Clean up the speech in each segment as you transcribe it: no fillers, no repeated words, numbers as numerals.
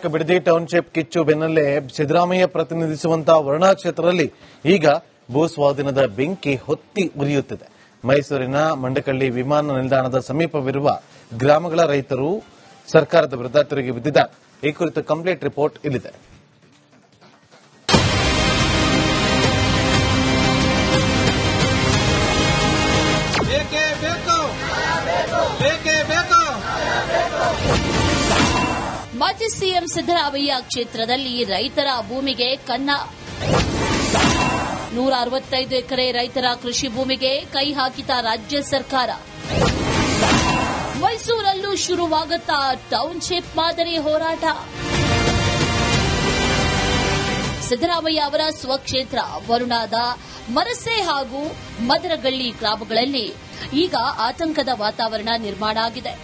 Nayak Bidadi township ಕಿಚ್ಚು ಬೆನ್ನಲ್ಲೇ ಸಿದ್ದರಾಮಯ್ಯ ಪ್ರತಿನಿಧಿಸುವಂತಹ ವರುಣಾ ಕ್ಷೇತ್ರದಲ್ಲಿ ಈಗ ಭೂಸ್ವಾಧೀನದ ಬೆಂಕಿ ಹೊತ್ತಿ ಉರಿಯುತ್ತಿದೆ. ಮೈಸೂರಿನ ಮಂಡಕಳ್ಳಿ ವಿಮಾನ ನಿಲ್ದಾಣದ ಸಮೀಪವಿರುವ ಗ್ರಾಮಗಳ ರೈತರು ಸರ್ಕಾರದ ವಿರುದ್ಧ ತಿರುಗಿ ಬಿದ್ದಿದ್ದಾರೆ. ಈ ಕುರಿತು ಕಂಪ್ಲೀಟ್ ರಿಪೋರ್ಟ್ ಇಲ್ಲಿದೆ. ಮಾಜಿ ಸಿಎಂ ಸಿದ್ದರಾಮಯ್ಯ ಕ್ಷೇತ್ರದಲ್ಲಿ ರೈತರ ಭೂಮಿಗೆ ಕನ್ನ 165 ಎಕರೆ ರೈತರ ಕೃಷಿ ಭೂಮಿಗೆ ಕೈ ಹಾಕಿದ ರಾಜ್ಯ ಸರ್ಕಾರ. ಮೈಸೂರಲ್ಲೂ ಶುರುವಾಗುತ್ತಾ ಟೌನ್ಶಿಪ್ ಮಾದರಿ ಹೋರಾಟ. ಸಿದ್ದರಾಮಯ್ಯ ಅವರ ಸ್ವಕ್ಷೇತ್ರ ವರುಣಾದ ಮರಸೆ ಹಾಗೂ ಮದರಗಳ್ಳಿ ಗ್ರಾಮಗಳಲ್ಲಿ ಈಗ ಆತಂಕದ ವಾತಾವರಣ ನಿರ್ಮಾಣ ಆಗಿದೆ.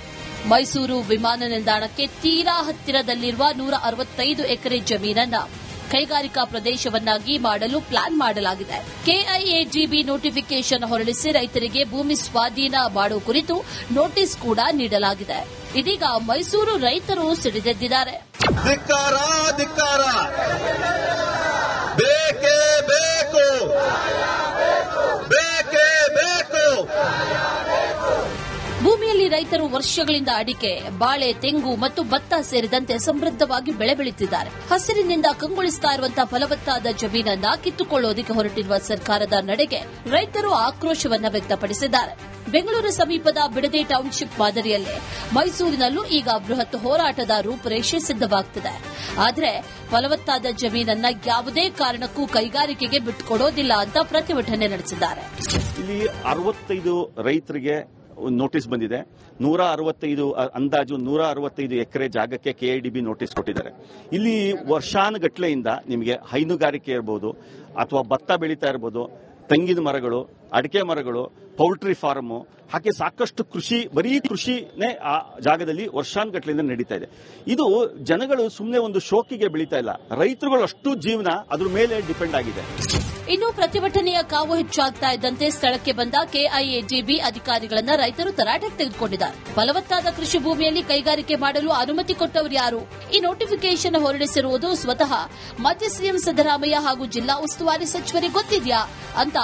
ಮೈಸೂರು ವಿಮಾನ ನಿಲ್ದಾಣಕ್ಕೆ ತೀರಾ ಹತ್ತಿರದಲ್ಲಿರುವ 165 ಎಕರೆ ಜಮೀನನ್ನು ಕೈಗಾರಿಕಾ ಪ್ರದೇಶವನ್ನಾಗಿ ಮಾಡಲು ಪ್ಲಾನ್ ಮಾಡಲಾಗಿದೆ. ಕೆಐಎಜಿಬಿ ನೋಟಿಫಿಕೇಷನ್ ಹೊರಡಿಸಿ ರೈತರಿಗೆ ಭೂಮಿ ಸ್ವಾಧೀನ ಮಾಡುವ ಕುರಿತು ನೋಟಿಸ್ ಕೂಡ ನೀಡಲಾಗಿದೆ. ಇದೀಗ ಮೈಸೂರು ರೈತರು ಸಿಡಿದೆದ್ದಿದ್ದಾರೆ. ಭೂಮಿಯಲ್ಲಿ ರೈತರು ವರ್ಷಗಳಿಂದ ಅಡಿಕೆ, ಬಾಳೆ, ತೆಂಗು ಮತ್ತು ಭತ್ತ ಸೇರಿದಂತೆ ಸಮೃದ್ಧವಾಗಿ ಬೆಳೆ ಬೆಳೆಯುತ್ತಿದ್ದಾರೆ. ಹಸಿರಿನಿಂದ ಕಂಗೊಳಿಸುತ್ತಾ ಇರುವಂತಹ ಫಲವತ್ತಾದ ಜಮೀನನ್ನ ಕಿತ್ತುಕೊಳ್ಳೋದಕ್ಕೆ ಹೊರಟಿರುವ ಸರ್ಕಾರದ ನಡೆಗೆ ರೈತರು ಆಕ್ರೋಶವನ್ನ ವ್ಯಕ್ತಪಡಿಸಿದ್ದಾರೆ. ಬೆಂಗಳೂರು ಸಮೀಪದ ಬಿಡದಿ ಟೌನ್ಶಿಪ್ ಮಾದರಿಯಲ್ಲೇ ಮೈಸೂರಿನಲ್ಲೂ ಈಗ ಬೃಹತ್ ಹೋರಾಟದ ರೂಪುರೇಷೆ ಸಿದ್ದವಾಗುತ್ತಿದೆ. ಆದರೆ ಫಲವತ್ತಾದ ಜಮೀನನ್ನ ಯಾವುದೇ ಕಾರಣಕ್ಕೂ ಕೈಗಾರಿಕೆಗೆ ಬಿಟ್ಟುಕೊಡೋದಿಲ್ಲ ಅಂತ ಪ್ರತಿಭಟನೆ ನಡೆಸಿದ್ದಾರೆ. ಇಲ್ಲಿ 65 ರೈತರಿಗೆ ನೋಟಿಸ್ ಬಂದಿದೆ. 165 ಅಂದಾಜು 165 ಎಕರೆ ಜಾಗಕ್ಕೆ ಕೆಐಡಿಬಿ ನೋಟಿಸ್ ಕೊಟ್ಟಿದ್ದಾರೆ. ಇಲ್ಲಿ ವರ್ಷಾನುಗಟ್ಲೆಯಿಂದ ನಿಮಗೆ ಹೈನುಗಾರಿಕೆ ಇರಬಹುದು ಅಥವಾ ಭತ್ತ ಬೆಳೀತಾ ಇರಬಹುದು, ತೆಂಗಿನ ಮರಗಳು, ಅಡಿಕೆ ಮರಗಳು, ಪೌಲ್ಟ್ರಿ ಫಾರ್ಮ್, ಹಾಗೆ ಸಾಕಷ್ಟು ಕೃಷಿ, ಬರೀ ಕೃಷಿನೇ ಆ ಜಾಗದಲ್ಲಿ ವರ್ಷಾನುಗಟ್ಲೆಯಿಂದ ನಡೀತಾ ಇದೆ. ಇದು ಜನಗಳು ಸುಮ್ಮನೆ ಒಂದು ಶೋಕಿಗೆ ಬೆಳೀತಾ ಇಲ್ಲ, ರೈತರುಗಳು ಅಷ್ಟು ಜೀವನ ಅದ್ರ ಮೇಲೆ ಡಿಪೆಂಡ್ ಆಗಿದೆ. ಇನ್ನು ಪ್ರತಿಭಟನೆಯ ಕಾವು ಹೆಚ್ಚಾಗ್ತಾ ಇದ್ದಂತೆ ಸ್ಥಳಕ್ಕೆ ಬಂದ ಕೆಐಎಜಿಬಿ ಅಧಿಕಾರಿಗಳನ್ನ ರೈತರು ತರಾಟೆಗೆ ತೆಗೆದುಕೊಂಡಿದ್ದಾರೆ. ಫಲವತ್ತಾದ ಕೃಷಿ ಭೂಮಿಯಲ್ಲಿ ಕೈಗಾರಿಕೆ ಮಾಡಲು ಅನುಮತಿ ಕೊಟ್ಟವರು ಯಾರು? ಈ ನೋಟಿಫಿಕೇಷನ್ ಹೊರಡಿಸಿರುವುದು ಸ್ವತಃ ಮಾಜಿ ಸಿಎಂ ಸಿದ್ದರಾಮಯ್ಯ ಹಾಗೂ ಜಿಲ್ಲಾ ಉಸ್ತುವಾರಿ ಸಚಿವರಿಗೆ ಗೊತ್ತಿದೆಯಾ ಅಂತ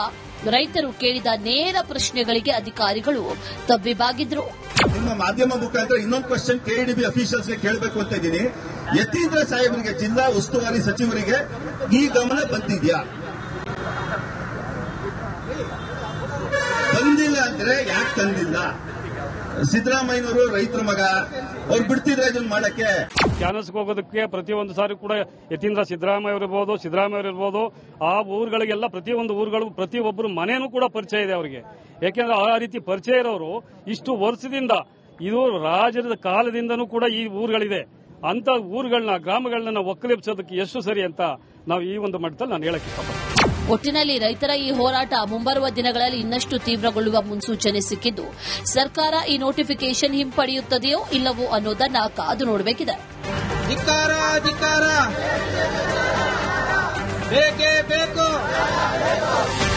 ರೈತರು ಕೇಳಿದ ನೇರ ಪ್ರಶ್ನೆಗಳಿಗೆ ಅಧಿಕಾರಿಗಳು ತಬ್ಬಿಬಾಗಿದ್ರು. ನಿಮ್ಮ ಮಾಧ್ಯಮ ಮುಖಾಂತರ ಇನ್ನೊಂದು ಕ್ವಶನ್ ಕೆಐಡಿಬಿ ಅಫಿಷಿಯಲ್ಸ್ಗೆ ಕೇಳಬೇಕು ಅಂತ ಇದ್ದೀನಿ. ಯತೀಂದ್ರ ಸಾಹೇಬರಿಗೆ, ಜಿಲ್ಲಾ ಉಸ್ತುವಾರಿ ಸಚಿವರಿಗೆ ಈ ಗಮನ ಬಂದಿದ್ಯಾ? ಬಂದಿಲ್ಲ ಅಂದ್ರೆ ಯಾಕೆ ತಂದಿಲ್ಲ? ಸಿದ್ದರಾಮಯ್ಯನವರು ರೈತರ ಮಗ, ಅವ್ರು ಬಿಡ್ತಿದ್ರೆ ಇದನ್ನ ಮಾಡಕ್ಕೆ. ಕ್ಯಾನ್ವಸ್ಗೆ ಹೋಗೋದಕ್ಕೆ ಪ್ರತಿಯೊಂದು ಸಾರಿ ಕೂಡ ಯತೀಂದ್ರ ಸಿದ್ದರಾಮಯ್ಯ ಇರ್ಬೋದು, ಆ ಊರುಗಳಿಗೆಲ್ಲ ಪ್ರತಿಯೊಂದು ಊರುಗಳು ಪ್ರತಿಯೊಬ್ಬರು ಮನೇನೂ ಕೂಡ ಪರಿಚಯ ಇದೆ ಅವರಿಗೆ. ಯಾಕೆಂದ್ರೆ ಆ ರೀತಿ ಪರಿಚಯ ಇರೋರು ಇಷ್ಟು ವರ್ಷದಿಂದ, ಇದು ರಾಜರ ಕಾಲದಿಂದನೂ ಕೂಡ ಈ ಊರುಗಳಿದೆ. ಅಂತ ಊರುಗಳನ್ನ, ಗ್ರಾಮಗಳನ್ನ ಒಕ್ಕಲೆಬ್ಸೋದಕ್ಕೆ ಎಷ್ಟು ಸರಿ ಅಂತ ನಾವು ಈ ಒಂದು ಮಟ್ಟದಲ್ಲಿ ನಾನು ಹೇಳಕ್ಕೆ ಇಷ್ಟಪಡ್ತೀನಿ. ಒಟ್ಟಿನಲ್ಲಿ ರೈತರ ಈ ಹೋರಾಟ ಮುಂಬರುವ ದಿನಗಳಲ್ಲಿ ಇನ್ನಷ್ಟು ತೀವ್ರಗೊಳ್ಳುವ ಮುನ್ಸೂಚನೆ ಸಿಕ್ಕಿದ್ದು, ಸರ್ಕಾರ ಈ ನೋಟಿಫಿಕೇಷನ್ ಹಿಂಪಡೆಯುತ್ತದೆಯೋ ಇಲ್ಲವೋ ಅನ್ನೋದನ್ನ ಕಾದು ನೋಡಬೇಕಿದೆ. ಬೇಕೇ ಬೇಕು.